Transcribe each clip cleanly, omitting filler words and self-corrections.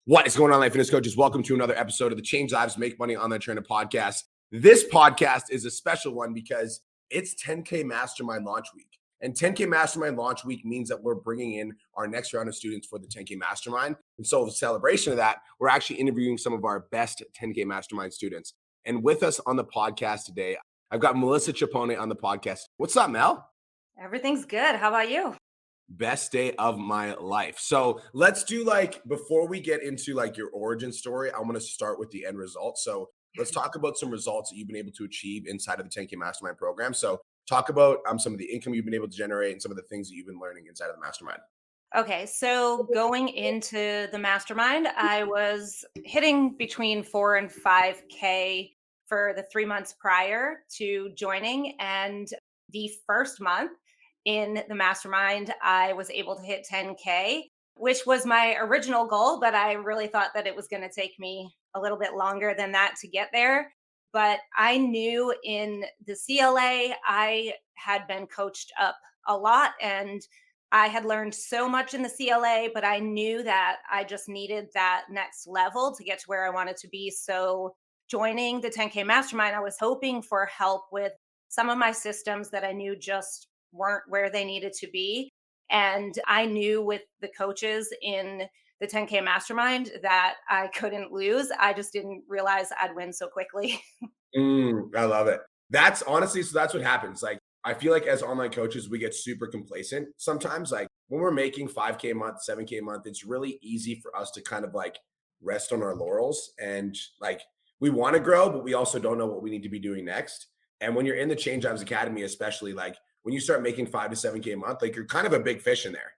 What is going on, Life Fitness Coaches? Welcome to another episode of the Change Lives, Make Money Online Trainer podcast. This podcast is a special one because it's 10K Mastermind Launch Week. And 10K Mastermind Launch Week means that we're bringing in our next round of students for the 10K Mastermind. And so as a celebration of that, we're actually interviewing some of our best 10K Mastermind students. And with us on the podcast today, I've got Melissa Chiappone on the podcast. What's up, Mel? Everything's good. How about you? Best day of my life. So let's do before we get into your origin story, I want to start with the end result. So let's talk about some results that you've been able to achieve inside of the 10K Mastermind program. So talk about some of the income you've been able to generate and some of the things that you've been learning inside of the mastermind. Okay, so going into the mastermind, I was hitting between 4 and 5K for the 3 months prior to joining. And the first month in the mastermind, I was able to hit 10K, which was my original goal, but I really thought that it was going to take me a little bit longer than that to get there. But I knew in the CLA, I had been coached up a lot and I had learned so much in the CLA, but I knew that I just needed that next level to get to where I wanted to be. So joining the 10K Mastermind, I was hoping for help with some of my systems that I knew just weren't where they needed to be. And I knew with the coaches in the 10K Mastermind that I couldn't lose. I just didn't realize I'd win so quickly. I love it. That's honestly, so that's what happens. I feel like as online coaches, we get super complacent sometimes. When we're making 5K a month, 7K a month, it's really easy for us to kind of rest on our laurels. And we want to grow, but we also don't know what we need to be doing next. And when you're in the Change Lives Academy, especially when you start making 5 to 7K a month, you're kind of a big fish in there.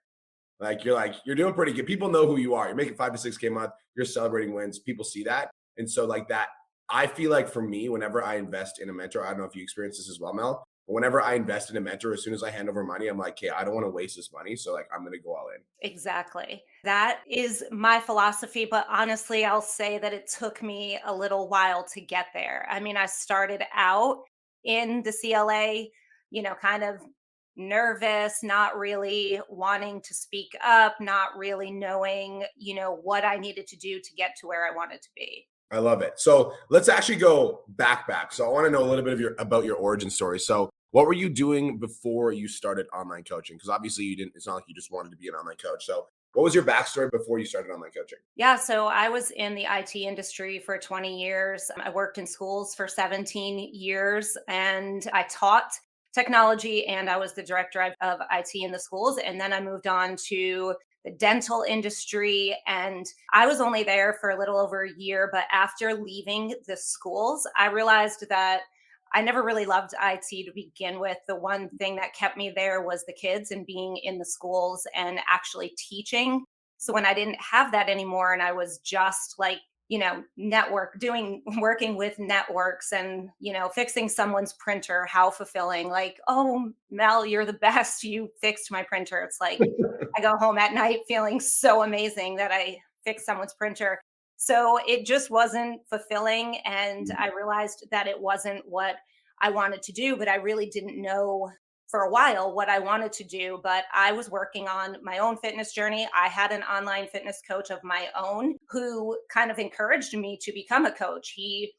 You're doing pretty good. People know who you are. You're making 5 to 6K a month. You're celebrating wins. People see that. And so that, I feel like for me, whenever I invest in a mentor, I don't know if you experience this as well, Mel, but whenever I invest in a mentor, as soon as I hand over money, I'm like, okay, I don't want to waste this money. So I'm going to go all in. Exactly. That is my philosophy. But honestly, I'll say that it took me a little while to get there. I mean, I started out in the CLA, kind of nervous, not really wanting to speak up, not really knowing, what I needed to do to get to where I wanted to be. I love it. So let's actually go back. So I want to know a little bit about your origin story. So what were you doing before you started online coaching? Because obviously it's not like you just wanted to be an online coach. So what was your backstory before you started online coaching? Yeah, so I was in the IT industry for 20 years. I worked in schools for 17 years and I taught technology and I was the director of IT in the schools. And then I moved on to the dental industry and I was only there for a little over a year. But after leaving the schools, I realized that I never really loved IT to begin with. The one thing that kept me there was the kids and being in the schools and actually teaching. So when I didn't have that anymore and I was just working with networks and, fixing someone's printer, how fulfilling, oh, Mel, you're the best. You fixed my printer. It's like I go home at night feeling so amazing that I fixed someone's printer. So it just wasn't fulfilling. And I realized that it wasn't what I wanted to do, but I really didn't know for a while what I wanted to do. But I was working on my own fitness journey. I had an online fitness coach of my own who kind of encouraged me to become a coach.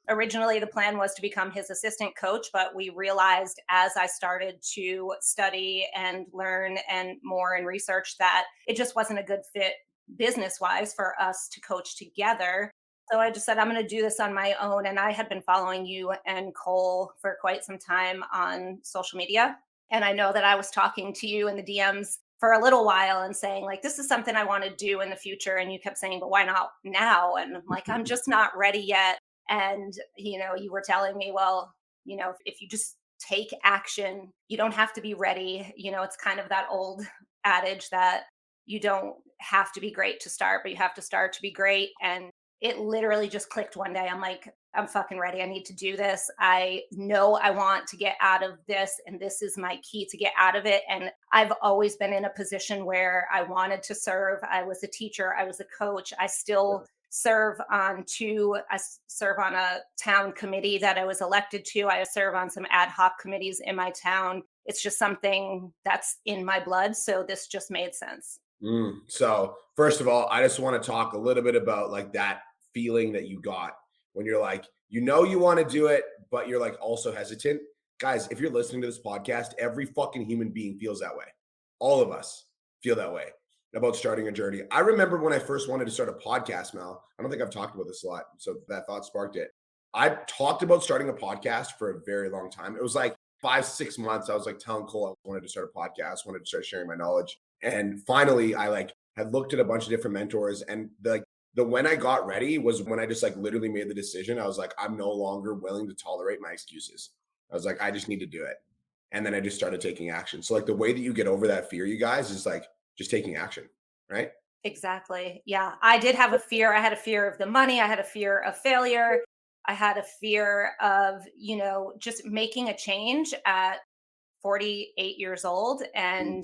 Originally, the plan was to become his assistant coach, but we realized as I started to study and learn and more and research that it just wasn't a good fit business wise for us to coach together. So I just said, I'm going to do this on my own. And I had been following you and Cole for quite some time on social media. And I know that I was talking to you in the DMs for a little while and saying, this is something I want to do in the future. And you kept saying, but why not now? And I'm like, I'm just not ready yet. And, you were telling me, well, if you just take action, you don't have to be ready. It's kind of that old adage that you don't have to be great to start, but you have to start to be great. And it literally just clicked one day. I'm like, I'm fucking ready. I need to do this. I know I want to get out of this, and this is my key to get out of it. And I've always been in a position where I wanted to serve. I was a teacher. I was a coach. I still serve on a town committee that I was elected to. I serve on some ad hoc committees in my town. It's just something that's in my blood. So this just made sense. So first of all, I just want to talk a little bit about like that feeling that you got when you're like, you know, you want to do it, but you're like also hesitant. Guys, if you're listening to this podcast, every fucking human being feels that way. All of us feel that way about starting a journey. I remember when I first wanted to start a podcast, Mel. I don't think I've talked about this a lot. So that thought sparked it. I talked about starting a podcast for a very long time. It was like 5, 6 months. I was like telling Cole I wanted to start a podcast, wanted to start sharing my knowledge. And finally, I like had looked at a bunch of different mentors, and the when I got ready was when I just like literally made the decision. I was like, I'm no longer willing to tolerate my excuses. I was like, I just need to do it. And then I just started taking action. So like the way that you get over that fear, you guys, is like just taking action, right? Exactly. Yeah. I did have a fear. I had a fear of the money. I had a fear of failure. I had a fear of, just making a change at 48 years old and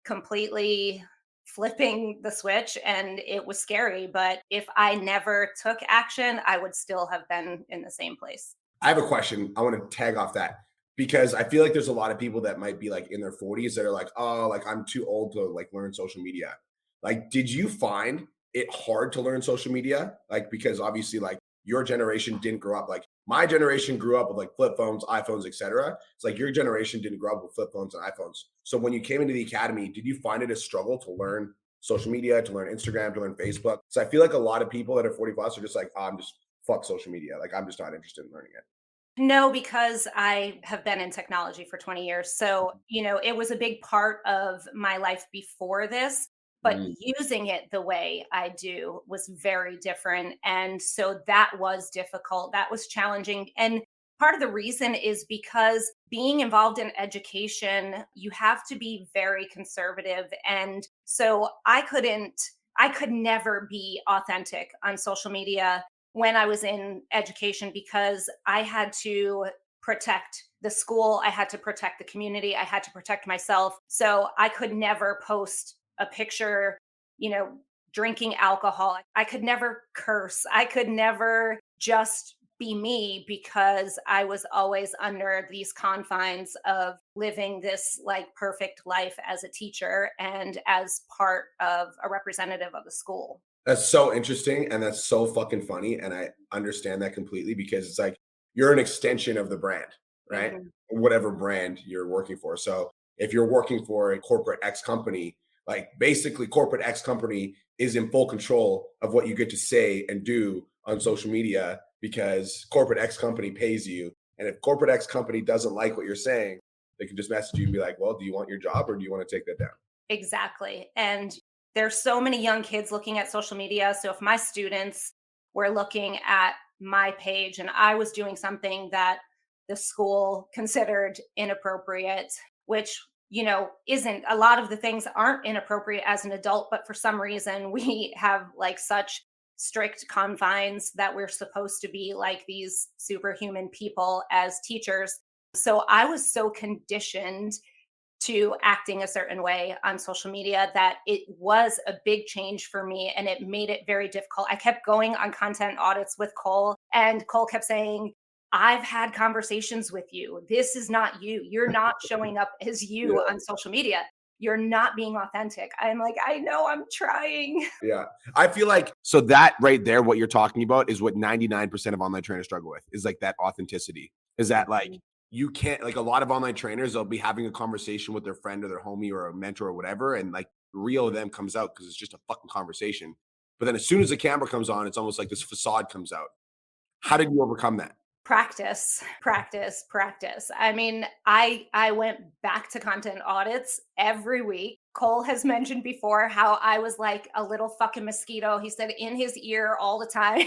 completely flipping the switch. And it was scary. But if I never took action, I would still have been in the same place. I have a question. I want to tag off that because I feel like there's a lot of people that might be like in their 40s that are like, oh, like I'm too old to like learn social media. Like, did you find it hard to learn social media? Like, because obviously, like your generation didn't grow up like my generation grew up with like flip phones, iPhones, etc. It's like your generation didn't grow up with flip phones and iPhones. So when you came into the academy, did you find it a struggle to learn social media, to learn Instagram, to learn Facebook? So I feel like a lot of people that are 40 plus are just like, oh, I'm just fuck social media. Like I'm just not interested in learning it. No, because I have been in technology for 20 years. So, it was a big part of my life before this, but Mm. using it the way I do was very different. And so that was difficult. That was challenging. And part of the reason is because being involved in education, you have to be very conservative. And so I could never be authentic on social media when I was in education because I had to protect the school, I had to protect the community, I had to protect myself. So I could never post a picture, you know, drinking alcohol. I could never curse. I could never just be me because I was always under these confines of living this like perfect life as a teacher and as part of a representative of the school. That's so interesting and that's so fucking funny. And I understand that completely because it's like you're an extension of the brand, right? Mhm. Whatever brand you're working for. So if you're working for a corporate X company, like basically corporate X company is in full control of what you get to say and do on social media because corporate X company pays you. And if corporate X company doesn't like what you're saying, they can just message you and be like, well, do you want your job or do you want to take that down? Exactly. And there's so many young kids looking at social media. So if my students were looking at my page and I was doing something that the school considered inappropriate, which, isn't a lot of the things aren't inappropriate as an adult, but for some reason we have like such strict confines that we're supposed to be like these superhuman people as teachers. So I was so conditioned to acting a certain way on social media that it was a big change for me and it made it very difficult. I kept going on content audits with Cole and Cole kept saying, I've had conversations with you. This is not you. You're not showing up as you Yeah. on social media. You're not being authentic. I'm like, I know I'm trying. Yeah. I feel like so that right there, what you're talking about is what 99% of online trainers struggle with is like that authenticity. Is that like you can't like a lot of online trainers, they'll be having a conversation with their friend or their homie or a mentor or whatever, and like the real of them comes out because it's just a fucking conversation. But then as soon as the camera comes on, it's almost like this facade comes out. How did you overcome that? Practice, practice, practice. I mean, I went back to content audits every week. Cole has mentioned before how I was like a little fucking mosquito. He said in his ear all the time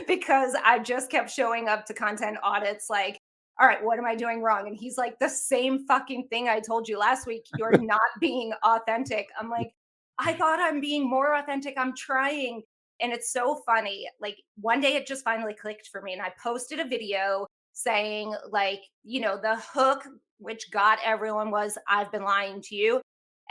because I just kept showing up to content audits like, all right, what am I doing wrong? And he's like, the same fucking thing I told you last week. You're not being authentic. I'm like, I thought I'm being more authentic. I'm trying. And it's so funny. Like one day it just finally clicked for me. And I posted a video saying, like, the hook, which got everyone was, I've been lying to you.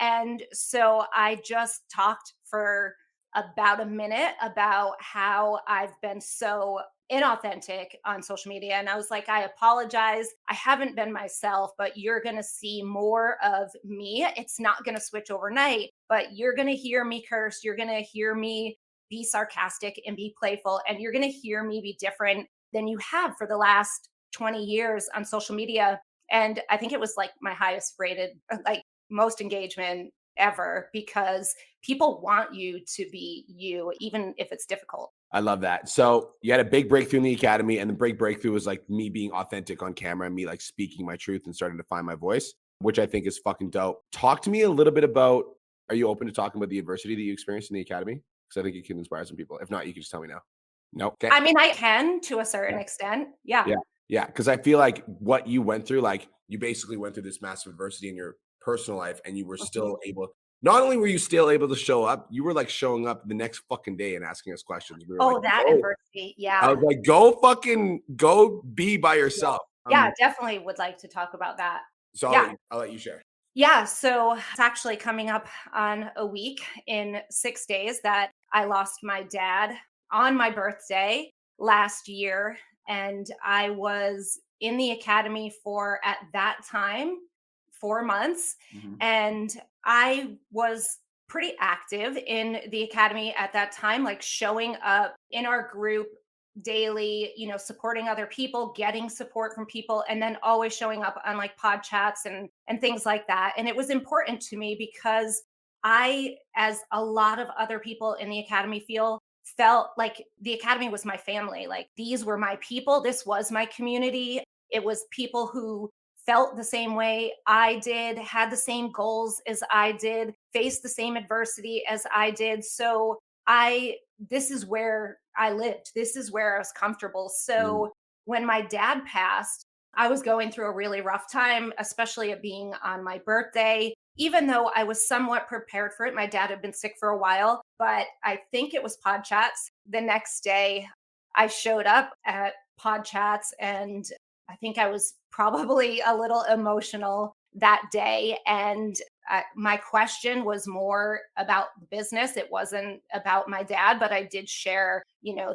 And so I just talked for about a minute about how I've been so inauthentic on social media. And I was like, I apologize. I haven't been myself, but you're going to see more of me. It's not going to switch overnight, but you're going to hear me curse. You're going to hear me be sarcastic and be playful. And you're going to hear me be different than you have for the last 20 years on social media. And I think it was like my highest rated, like most engagement ever, because people want you to be you, even if it's difficult. I love that. So you had a big breakthrough in the academy, and the big breakthrough was like me being authentic on camera and me like speaking my truth and starting to find my voice, which I think is fucking dope. Talk to me a little bit about, are you open to talking about the adversity that you experienced in the academy? Because I think it can inspire some people. If not, you can just tell me now. No. Okay. I mean, I can to a certain Yeah. extent. Yeah. Yeah. Yeah. Because I feel like what you went through, like you basically went through this massive adversity in your personal life and you were Mhm. still able, not only were you still able to show up, you were like showing up the next fucking day and asking us questions. We were like, Oh, that oh, adversity. I Yeah. was like, go fucking go be by Yeah. yourself. Yeah, definitely would like to talk about that. So Yeah. I'll let you share. Yeah. So it's actually coming up on a week in 6 days that I lost my dad on my birthday last year. And I was in the academy for, at that time, 4 months. Mhm. And I was pretty active in the academy at that time, like showing up in our group daily, supporting other people, getting support from people, and then always showing up on like pod chats and things like that. And it was important to me because I, as a lot of other people in the academy felt like the academy was my family. Like these were my people, this was my community. It was people who felt the same way I did, had the same goals as I did, faced the same adversity as I did. So I this is where I lived. This is where I was comfortable. Mm. So when my dad passed, I was going through a really rough time, especially it being on my birthday. Even though I was somewhat prepared for it, my dad had been sick for a while, but I think it was pod chats. The next day, I showed up at pod chats and I think I was probably a little emotional that day. And my question was more about the business. It wasn't about my dad, but I did share,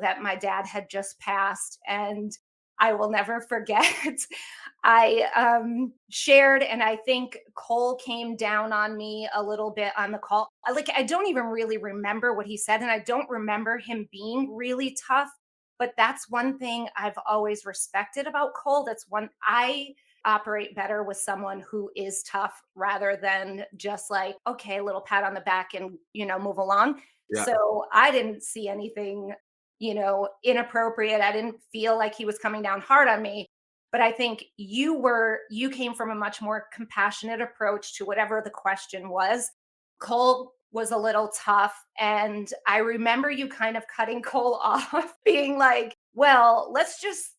that my dad had just passed. And I will never forget. I shared, and I think Cole came down on me a little bit on the call. Like, I don't even really remember what he said, and I don't remember him being really tough. But that's one thing I've always respected about Cole. That's one I operate better with someone who is tough rather than just like, okay, a little pat on the back and, move along. Yeah. So I didn't see anything, inappropriate. I didn't feel like he was coming down hard on me. But I think you came from a much more compassionate approach to whatever the question was. Cole was a little tough. And I remember you kind of cutting Cole off, being like, well, let's just,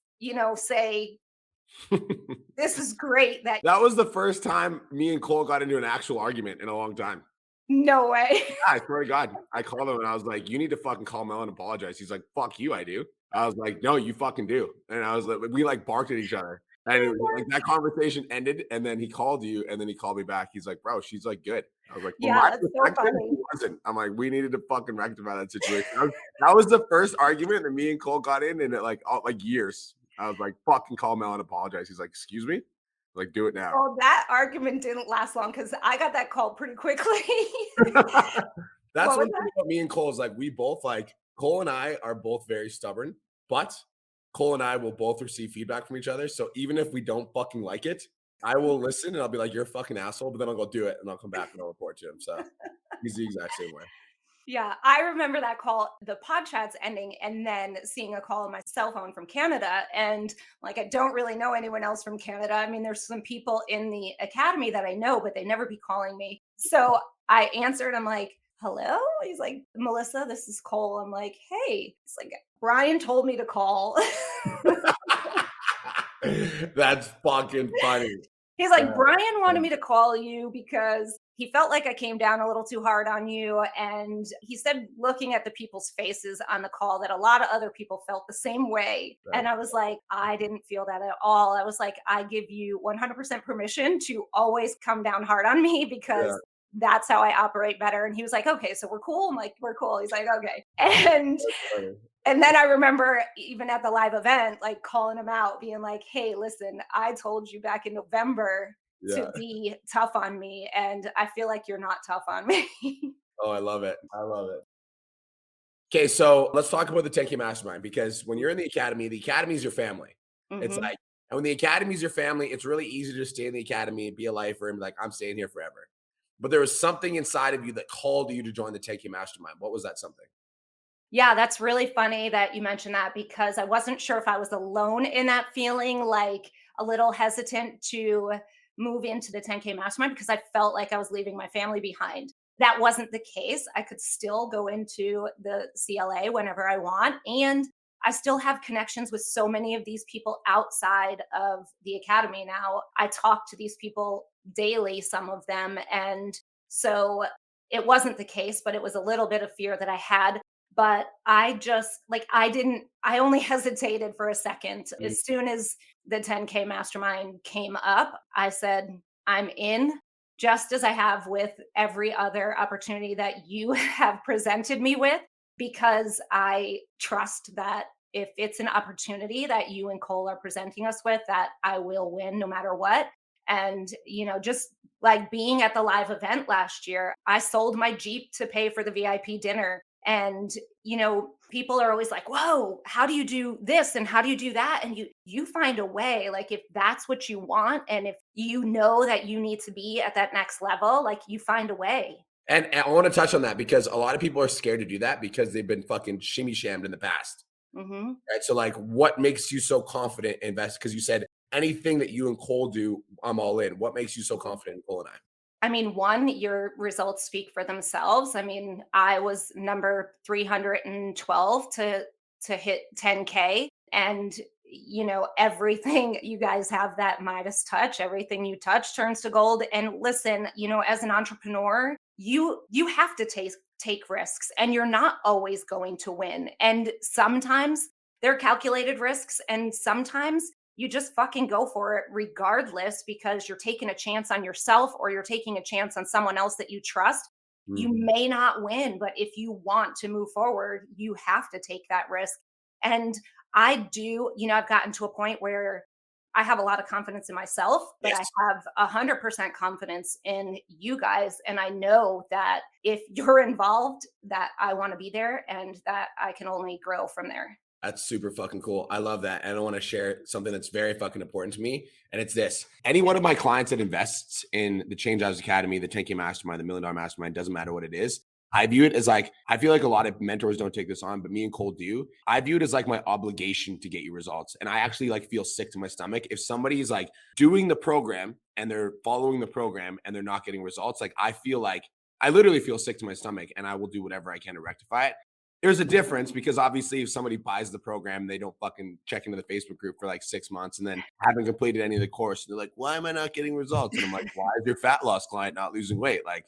say, this is great that That was the first time me and Cole got into an actual argument in a long time. no way. Yeah, I swear to God. I called him and I was like, "You need to fucking call Mel and apologize." He's like, "Fuck you, I do." I was like, "No, you fucking do." And I was like, we like barked at each other. And it was like that conversation ended, and then he called you, and then he called me back. He's like, "Bro, she's like good." I was like, "From Yeah, my that's so perspective, funny. he wasn't." I'm like, "We needed to fucking rectify that situation." That was the first argument that me and Cole got in like years. I was like, "Fucking call Mel and apologize." He's like, "Excuse me?" Like, do it now. Well, that argument didn't last long because I got that call pretty quickly. That's What was one thing that? about me and Cole is like we both like Cole and I are both very stubborn, but Cole and I will both receive feedback from each other. So even if we don't fucking like it, I will listen and I'll be like, "You're a fucking asshole," but then I'll go do it and I'll come back and I'll report to him. So he's the exact same way. Yeah, I remember that call, the pod chats ending, and then seeing a call on my cell phone from Canada. And like, I don't really know anyone else from Canada. I mean, there's some people in the academy that I know, but they never be calling me. So I answered, I'm like, hello? He's like, Melissa, this is Cole. I'm like, hey, it's like, Brian told me to call. That's fucking funny. He's Yeah, like, Brian wanted yeah. me to call you because he felt like I came down a little too hard on you. And he said, looking at the people's faces on the call, that a lot of other people felt the same way. Right. And I was like, I didn't feel that at all. I was like, I give you 100% permission to always come down hard on me because Yeah. that's how I operate better. And he was like, okay, so we're cool. I'm like, we're cool. He's like, okay. And then I remember even at the live event, like calling him out, being like, hey, listen, I told you back in November to Yeah. be tough on me. And I feel like you're not tough on me. Oh, I love it. I love it. Okay, so let's talk about the 10K Mastermind because when you're in the academy is your family. It's Hmm. like, and when the academy is your family, it's really easy to stay in the academy and be a lifer and be like, I'm staying here forever. But there was something inside of you that called you to join the 10K Mastermind. What was that something? Yeah, that's really funny that you mentioned that because I wasn't sure if I was alone in that feeling, like a little hesitant to move into the 10K mastermind because I felt like I was leaving my family behind. That wasn't the case. I could still go into the CLA whenever I want. And I still have connections with so many of these people outside of the academy now. I talk to these people daily, some of them. And so it wasn't the case, but it was a little bit of fear that I had, but I just like I only hesitated for a second. Mm, As soon as the 10K mastermind came up, I said, I'm in, just as I have with every other opportunity that you have presented me with, because I trust that if it's an opportunity that you and Cole are presenting us with, that I will win no matter what. And, just like being at the live event last year, I sold my Jeep to pay for the VIP dinner. And people are always like, whoa, how do you do this and how do you do that? And you find a way. Like, if that's what you want and if you know that you need to be at that next level, like, you find a way. And I want to touch on that because a lot of people are scared to do that because they've been fucking shimmy shammed in the past. Hmm. Right. So, like, what makes you so confident in invest? Because you said anything that you and Cole do, I'm all in. What makes you so confident in Cole and I? I mean, one, your results speak for themselves. I mean, I was number 312 to hit 10K, and everything, you guys have that Midas touch. Everything you touch turns to gold. And listen, as an entrepreneur, you have to take risks, and you're not always going to win. And sometimes they're calculated risks, and sometimes you just fucking go for it regardless because you're taking a chance on yourself or you're taking a chance on someone else that you trust. You Mm. may not win, but if you want to move forward, you have to take that risk. And I do, I've gotten to a point where I have a lot of confidence in myself, but I Yes. have 100% confidence in you guys. And I know that if you're involved, that I want to be there and that I can only grow from there. That's super fucking cool. I love that. And I want to share something that's very fucking important to me. And it's this. Any one of my clients that invests in the Change Lives Academy, the 10K Mastermind, the $1 Million Mastermind, doesn't matter what it is. I view it as like, I feel like a lot of mentors don't take this on, but me and Cole do. I view it as like my obligation to get you results. And I actually like feel sick to my stomach if somebody is like doing the program and they're following the program and they're not getting results. Like, I feel like I literally feel sick to my stomach and I will do whatever I can to rectify it. There's a difference because obviously if somebody buys the program, they don't fucking check into the Facebook group for like 6 months and then haven't completed any of the course. And they're like, why am I not getting results? And I'm like, why is your fat loss client not losing weight? Like,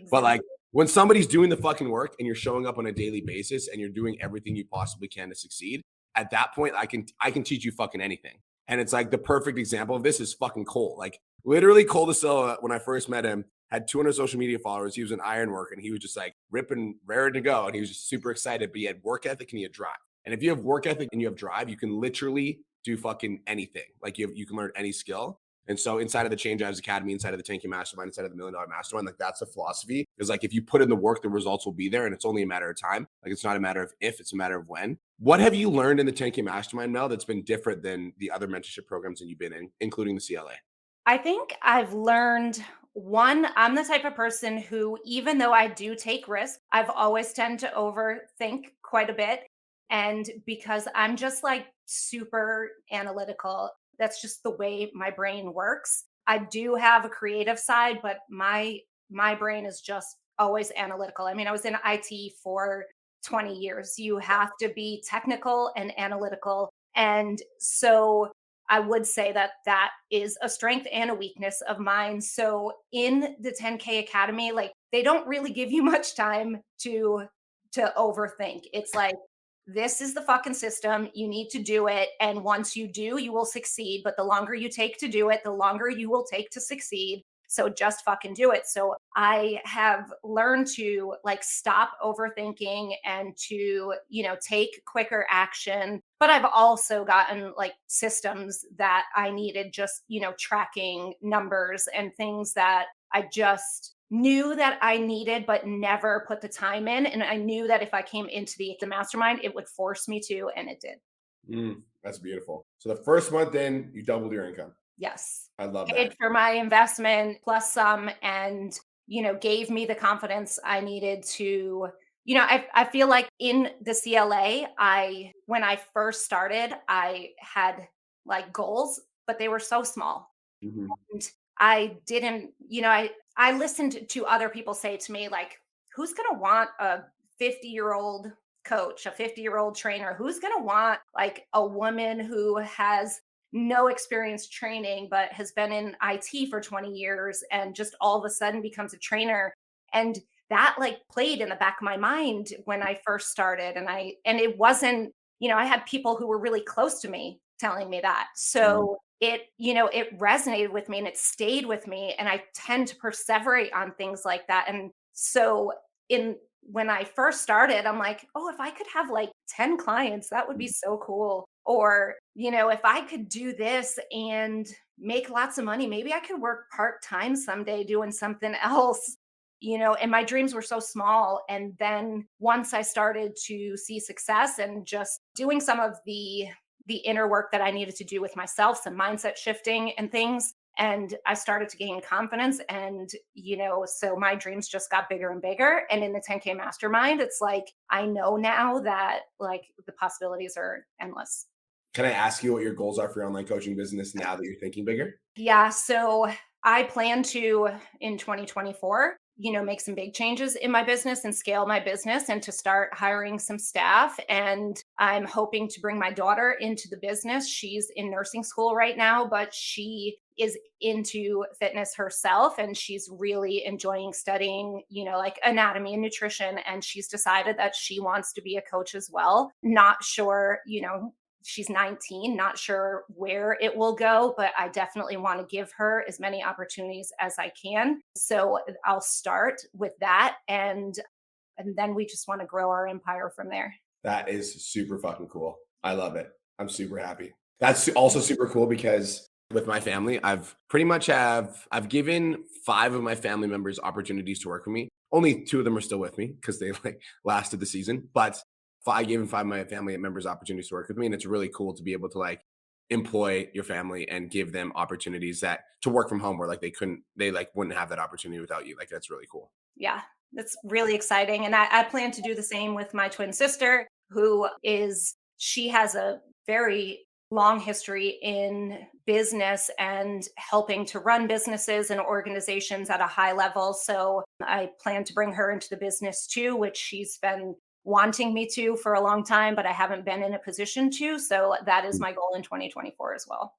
but like Exactly. when somebody's doing the fucking work and you're showing up on a daily basis and you're doing everything you possibly can to succeed, at that point, I can teach you fucking anything. And it's like the perfect example of this is fucking Cole. Like literally Cole DeSilla, when I first met him, had 200 social media followers. He was an iron worker and he was just like ripping, raring to go. And he was just super excited, but he had work ethic and he had drive. And if you have work ethic and you have drive, you can literally do fucking anything. Like you can learn any skill. And so inside of the Change Lives Academy, inside of the 10K Mastermind, inside of the $1 Million Mastermind, like that's the philosophy. Is like if you put in the work, the results will be there, and it's only a matter of time. Like it's not a matter of if, it's a matter of when. What have you learned in the 10K Mastermind, Mel, that's been different than the other mentorship programs that you've been in, including the CLA? I think I've learned, one, I'm the type of person who, even though I do take risks, I've always tend to overthink quite a bit. And because I'm just like super analytical, that's just the way my brain works. I do have a creative side, but my brain is just always analytical. I mean, I was in IT for 20 years. You have to be technical and analytical. And so I would say that that is a strength and a weakness of mine. So in the 10K Academy, like, they don't really give you much time to overthink. It's like, this is the fucking system. You need to do it, and once you do, you will succeed, but the longer you take to do it, the longer you will take to succeed. So just fucking do it. So I have learned to like stop overthinking and to, take quicker action. But I've also gotten like systems that I needed, just, tracking numbers and things that I just knew that I needed, but never put the time in. And I knew that if I came into the mastermind, it would force me to, and it did. That's beautiful. So the first month in, you doubled your income. Yes. I love Paid that. for my investment plus some, and, gave me the confidence I needed to, I feel like in the CLA, when I first started, I had like goals, but they were so small. Mhm. And I didn't, I listened to other people say to me, like, who's going to want a 50-year-old coach, a 50-year-old trainer? Who's going to want like a woman who has no experience training, but has been in IT for 20 years and just all of a sudden becomes a trainer? And that like played in the back of my mind when I first started. And it wasn't, I had people who were really close to me telling me that. Mm. So it resonated with me and it stayed with me. And I tend to perseverate on things like that. And so in when I first started, I'm like, oh, if I could have like 10 clients, that would be so cool. Or, if I could do this and make lots of money, maybe I could work part time someday doing something else. And my dreams were so small. And then once I started to see success and just doing some of the inner work that I needed to do with myself, some mindset shifting and things. And I started to gain confidence. And, so my dreams just got bigger and bigger. And in the 10K mastermind, it's like, I know now that like the possibilities are endless. Can I ask you what your goals are for your online coaching business now that you're thinking bigger? Yeah. So I plan to, in 2024, make some big changes in my business and scale my business and to start hiring some staff. And I'm hoping to bring my daughter into the business. She's in nursing school right now, but she is into fitness herself and she's really enjoying studying, like anatomy and nutrition. And she's decided that she wants to be a coach as well. Not sure, she's 19, not sure where it will go, but I definitely want to give her as many opportunities as I can. So I'll start with that, and then we just want to grow our empire from there. That is super fucking cool. I love it. I'm super happy. That's also super cool because with my family, I've given 5 of my family members opportunities to work with me. Only 2 of them are still with me because they like lasted the season. But I gave 5 of my family members opportunities to work with me. And it's really cool to be able to like employ your family and give them opportunities that to work from home where like they like wouldn't have that opportunity without you. Like that's really cool. Yeah, that's really exciting. And I plan to do the same with my twin sister, she has a very long history in business and helping to run businesses and organizations at a high level. So I plan to bring her into the business too, which she's been wanting me to for a long time, but I haven't been in a position to. So that is my goal in 2024 as well.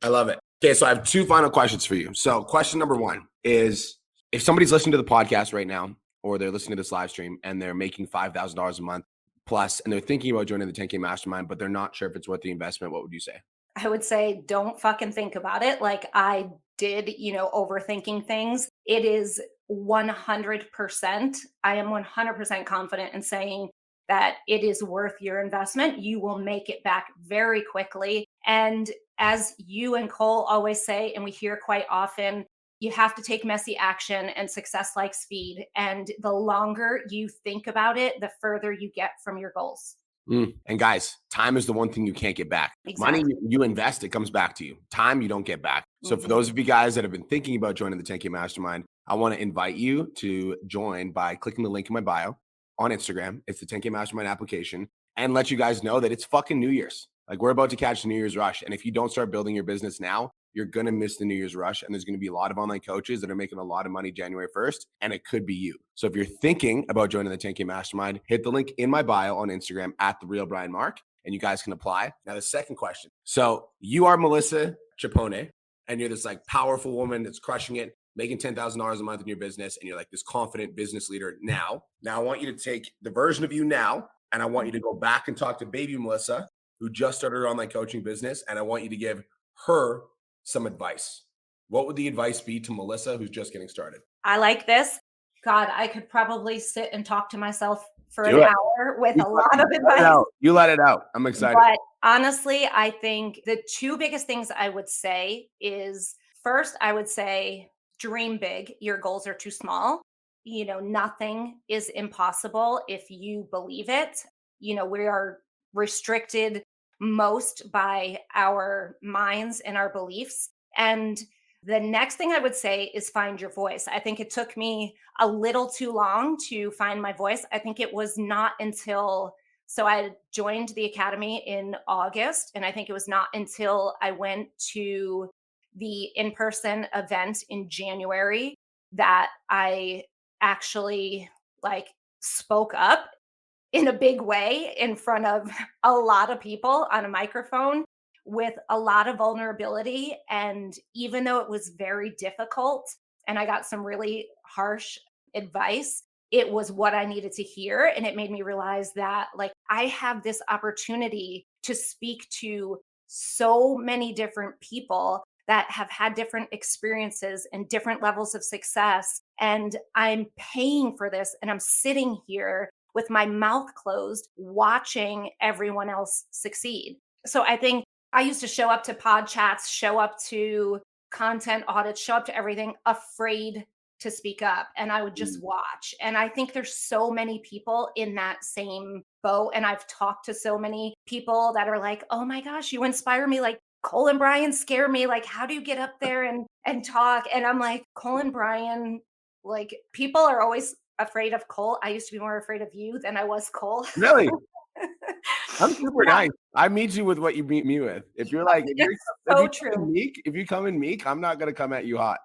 I love it. Okay, so I have 2 final questions for you. So question number 1 is if somebody's listening to the podcast right now or they're listening to this live stream and they're making $5,000 a month plus and they're thinking about joining the 10K mastermind, but they're not sure if it's worth the investment, what would you say? I would say don't fucking think about it like I did, overthinking things. It is 100%. I am 100% confident in saying that it is worth your investment. You will make it back very quickly. And as you and Cole always say, and we hear quite often, you have to take messy action and success like speed. And the longer you think about it, the further you get from your goals. And guys, time is the one thing you can't get back. Money Exactly. you invest, it comes back to you. Time you don't get back. So for Mhm. those of you guys that have been thinking about joining the 10K Mastermind, I want to invite you to join by clicking the link in my bio on Instagram. It's the 10K Mastermind application and let you guys know that it's fucking New Year's. Like we're about to catch the New Year's rush. And if you don't start building your business now, you're going to miss the New Year's rush. And there's going to be a lot of online coaches that are making a lot of money January 1st. And it could be you. So if you're thinking about joining the 10K Mastermind, hit the link in my bio on Instagram at the real Brian Mark, and you guys can apply. Now, the second question. So you are Melissa Chiappone, and you're this like powerful woman that's crushing it, making $10,000 a month in your business. And you're like this confident business leader now. Now I want you to take the version of you now, and I want you to go back and talk to baby Melissa, who just started her online coaching business. And I want you to give her some advice. what would the advice be to Melissa who's just getting started? I like this. God, I could probably sit and talk to myself for an Do it. hour with You a lot of let it advice. out. You let it out. I'm excited. But honestly, I think the two biggest things I would say is first, I would say dream big. Your goals are too small. Nothing is impossible if you believe it. We are restricted most by our minds and our beliefs. And the next thing I would say is find your voice. I think it took me a little too long to find my voice. I think it was not until so I joined the academy in August, and I think it was not until I went to the in-person event in January that I actually like spoke up in a big way in front of a lot of people on a microphone with a lot of vulnerability. And even though it was very difficult and I got some really harsh advice, it was what I needed to hear. And it made me realize that, like, I have this opportunity to speak to so many different people that have had different experiences and different levels of success. And I'm paying for this. And I'm sitting here with my mouth closed, watching everyone else succeed. So I think I used to show up to pod chats, show up to content audits, show up to everything afraid to speak up, and I would just watch. And I think there's so many people in that same boat. And I've talked to so many people that are like, oh my gosh, you inspire me. Like Cole and Brian scare me. Like, how do you get up there and talk? And I'm like, Cole and Brian, like people are always afraid of Cole. I used to be more afraid of you than I was Cole. Really? I'm super Yeah. nice. I meet you with what you meet me with. If you're like, So true. if you come in meek, I'm not gonna come at you hot.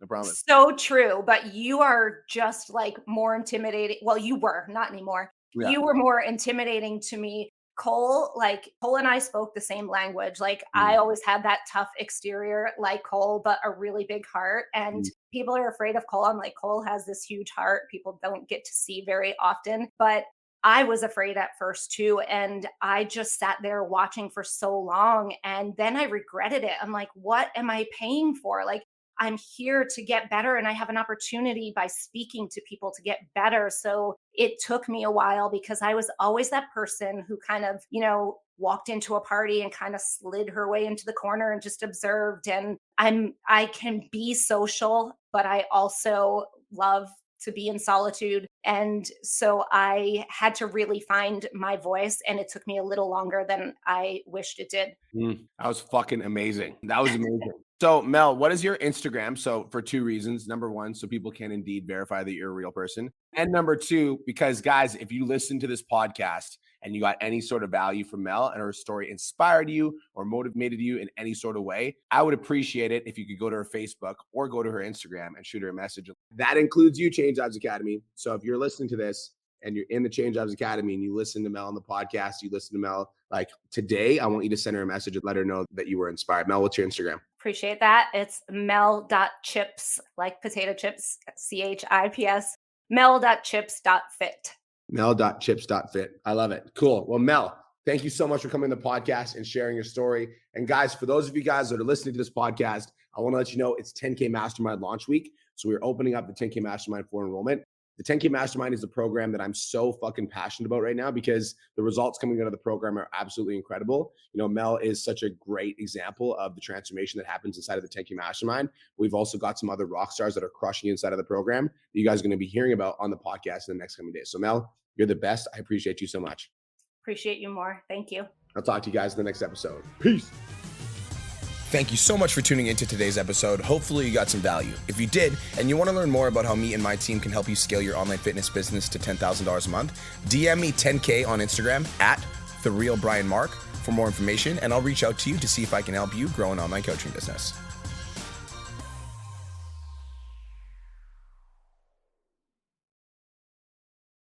I promise. So true. But you are just like more intimidating. Well, you were not anymore. Yeah. You were more intimidating to me. Cole and I spoke the same language. Like I always had that tough exterior like Cole, but a really big heart. And people are afraid of Cole. I'm like, Cole has this huge heart. People don't get to see very often. But I was afraid at first too. And I just sat there watching for so long. And then I regretted it. I'm like, what am I paying for? Like, I'm here to get better and I have an opportunity by speaking to people to get better. So it took me a while because I was always that person who kind of, walked into a party and kind of slid her way into the corner and just observed. And I can be social, but I also love to be in solitude. And so I had to really find my voice and it took me a little longer than I wished it did. That was fucking amazing. That was amazing. So Mel, what is your Instagram? So for two reasons. Number one, so people can indeed verify that you're a real person. And number two, because guys, if you listen to this podcast and you got any sort of value from Mel and her story inspired you or motivated you in any sort of way, I would appreciate it if you could go to her Facebook or go to her Instagram and shoot her a message. That includes you, Change Lives Academy. So if you're listening to this and you're in the Change Lives Academy and you listen to Mel on the podcast, you listen to Mel like today, I want you to send her a message and let her know that you were inspired. Mel, what's your Instagram? Appreciate that. It's mel.chips, like potato chips, CHIPS, mel.chips.fit. Mel.chips.fit. I love it. Cool. Well, Mel, thank you so much for coming to the podcast and sharing your story. And guys, for those of you guys that are listening to this podcast, I want to let you know it's 10K Mastermind launch week. So we're opening up the 10K Mastermind for enrollment. The 10K Mastermind is a program that I'm so fucking passionate about right now because the results coming out of the program are absolutely incredible. Mel is such a great example of the transformation that happens inside of the 10K Mastermind. We've also got some other rock stars that are crushing inside of the program that you guys are going to be hearing about on the podcast in the next coming days. So Mel, you're the best. I appreciate you so much. Appreciate you more. Thank you. I'll talk to you guys in the next episode. Peace. Thank you so much for tuning into today's episode. Hopefully you got some value. If you did, and you want to learn more about how me and my team can help you scale your online fitness business to $10,000 a month, DM me 10K on Instagram at TheRealBrianMark for more information, and I'll reach out to you to see if I can help you grow an online coaching business.